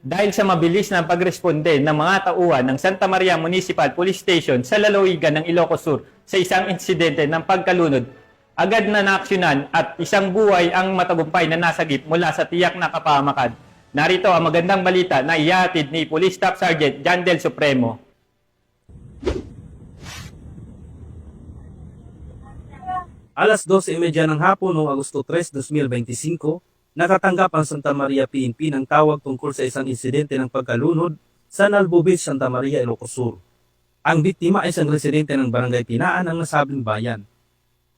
dahil sa mabilis na pagresponde ng mga tauhan ng Santa Maria Municipal Police Station sa lalawigan ng Ilocos Sur sa isang insidente ng pagkalunod, agad na naaksyonan at isang buhay ang matagumpay na nasagip mula sa tiyak na kapahamakan. Narito ang magandang balita na ihahatid ni Police Staff Sergeant John Del Supremo. Alas 12:30 ng hapon noong Agosto 3, 2025, nakatanggap ang Santa Maria PNP ng tawag tungkol sa isang insidente ng pagkalunod sa Nalbo Beach, Santa Maria, Ilocos Sur. Ang biktima ay isang residente ng Barangay Pinaan ng nasabing bayan.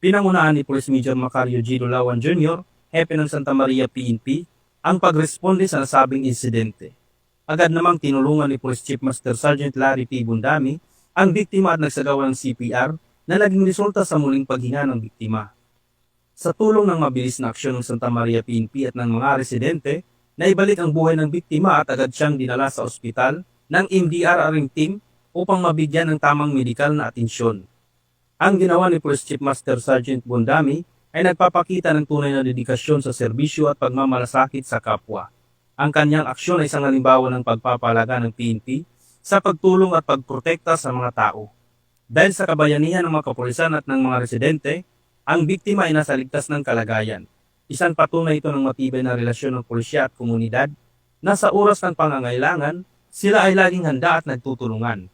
Pinangunahan ni Police Major Macario G. Lulawan Jr., hepe ng Santa Maria PNP, ang pagresponde sa nasabing insidente. Agad namang tinulungan ni Police Chief Master Sergeant Larry P. Bundami ang biktima at nagsagawa ng CPR na naging resulta sa muling paghinga ng biktima. Sa tulong ng mabilis na aksyon ng Santa Maria PNP at ng mga residente, naibalik ang buhay ng biktima at agad siyang dinala sa ospital ng MDRRing team upang mabigyan ng tamang medikal na atensyon. Ang ginawa ni Police Chief Master Sergeant Bundami ay nagpapakita ng tunay na dedikasyon sa serbisyo at pagmamalasakit sa kapwa. Ang kanyang aksyon ay isang halimbawa ng pagpapalaga ng PNP sa pagtulong at pagprotekta sa mga tao. Dahil sa kabayanihan ng mga kapulisan at ng mga residente, ang biktima ay nasa ligtas ng kalagayan. Isang patunay ito ng matibay na relasyon ng pulisya at komunidad na sa oras ng pangangailangan, sila ay laging handa at nagtutulungan.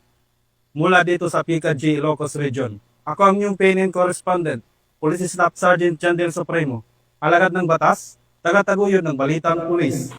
Mula dito sa PKJ Ilocos Region, ako ang inyong PNN correspondent, Police Staff Sergeant John Del Supremo, alagad ng batas, tagataguyod ng Balitang Pulis.